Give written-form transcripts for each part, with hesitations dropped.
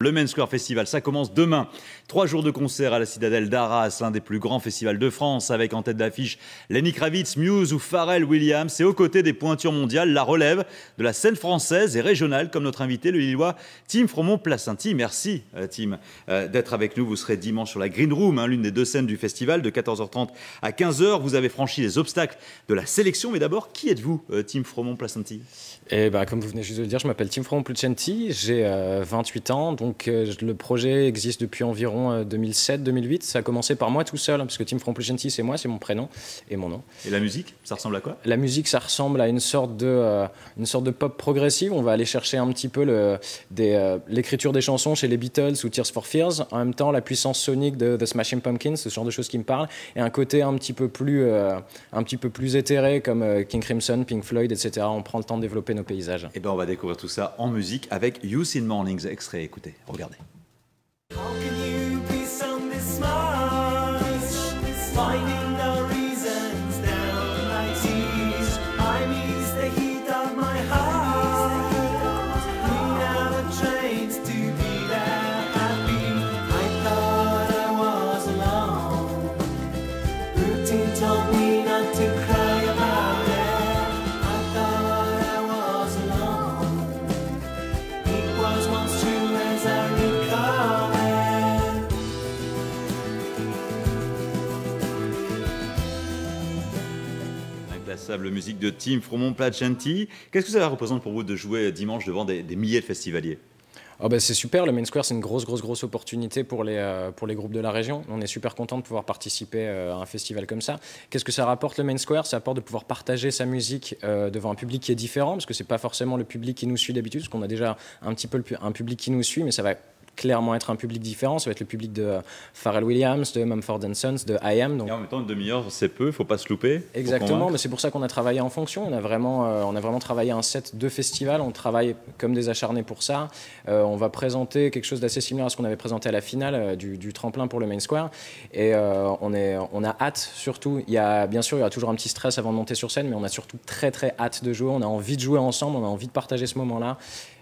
Le Main Square Festival, ça commence demain. 3 jours de concert à la Citadelle d'Arras, l'un des plus grands festivals de France, avec en tête d'affiche Lenny Kravitz, Muse ou Pharrell Williams. Et aux côtés des pointures mondiales, la relève de la scène française et régionale, comme notre invité, le Lillois Tim Fromont-Placenty. Merci Tim d'être avec nous. Vous serez dimanche sur la Green Room, l'une des 2 scènes du festival, de 14h30 à 15h. Vous avez franchi les obstacles de la sélection. Mais d'abord, qui êtes-vous, Tim Fromont-Placenty? Comme vous venez juste de le dire, je m'appelle Tim Fromont-Placenty, j'ai 28 ans, donc le projet existe depuis environ 2007-2008. Ça a commencé par moi tout seul, parce que Tim Fromont-Placenty, c'est moi, c'est mon prénom et mon nom. Et la musique, ça ressemble à quoi? La musique, ça ressemble à une sorte de pop progressive. On va aller chercher un petit peu l'écriture des chansons chez les Beatles ou Tears for Fears. En même temps, la puissance sonique de The Smashing Pumpkins, ce genre de choses qui me parlent. Et un côté un petit peu plus éthéré, comme King Crimson, Pink Floyd, etc. On prend le temps de développer nos paysages. Et on va découvrir tout ça en musique avec Youth in Mornings, extrait. Écoutez, regardez. L'inclassable musique de Tim Fromont-Placenty. Qu'est-ce que ça représente pour vous de jouer dimanche devant des milliers de festivaliers? C'est super, le Main Square c'est une grosse opportunité pour les groupes de la région. On est super content de pouvoir participer à un festival comme ça. Qu'est-ce que ça rapporte le Main Square? Ça apporte de pouvoir partager sa musique devant un public qui est différent, parce que c'est pas forcément le public qui nous suit d'habitude, parce qu'on a déjà un petit peu un public qui nous suit, mais ça va clairement être un public différent. Ça va être le public de Pharrell Williams, de Mumford & Sons, de I.Am. Et en même temps, une demi-heure, c'est peu, il ne faut pas se louper. Exactement, mais c'est pour ça qu'on a travaillé en fonction. On a vraiment travaillé un set de festival. On travaille comme des acharnés pour ça. On va présenter quelque chose d'assez similaire à ce qu'on avait présenté à la finale du tremplin pour le Main Square. Et on a hâte, surtout. Bien sûr, il y aura toujours un petit stress avant de monter sur scène, mais on a surtout très hâte de jouer. On a envie de jouer ensemble, on a envie de partager ce moment-là.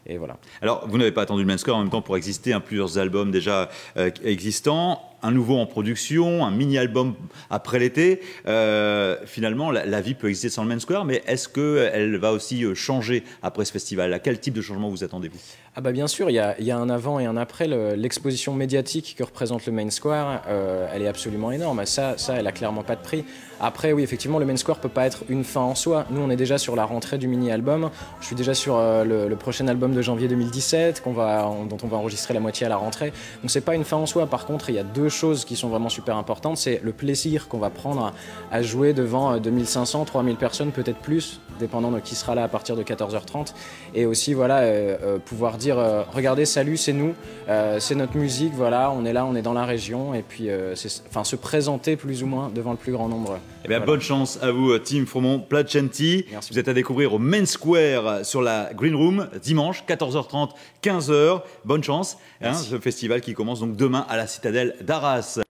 Et voilà. Alors, vous n'avez pas attendu le Main Square en même temps pour exister, plusieurs albums déjà existants, un nouveau en production, un mini-album après l'été. Finalement, la vie peut exister sans le Main Square, mais est-ce qu'elle va aussi changer après ce festival? À quel type de changement vous attendez-vous? Bien sûr, il y a un avant et un après. L'exposition médiatique que représente le Main Square, elle est absolument énorme. Ça, elle a clairement pas de prix. Après, oui, effectivement, le Main Square peut pas être une fin en soi. Nous, on est déjà sur la rentrée du mini-album. Je suis déjà sur le prochain album de janvier 2017, dont on va enregistrer la moitié à la rentrée. Donc, c'est pas une fin en soi. Par contre, il y a 2 choses qui sont vraiment super importantes. C'est le plaisir qu'on va prendre à jouer devant 2500, 3000 personnes, peut-être plus, dépendant de qui sera là à partir de 14h30. Et aussi, pouvoir dire regardez, salut, c'est nous, c'est notre musique, voilà, on est là, on est dans la région, et puis se présenter plus ou moins devant le plus grand nombre. Voilà. Bonne chance à vous, Tim Fromont-Placenty. Vous êtes à découvrir au Main Square sur la Green Room dimanche 14h30, 15h. Bonne chance, ce festival qui commence donc demain à la Citadelle d'Arras.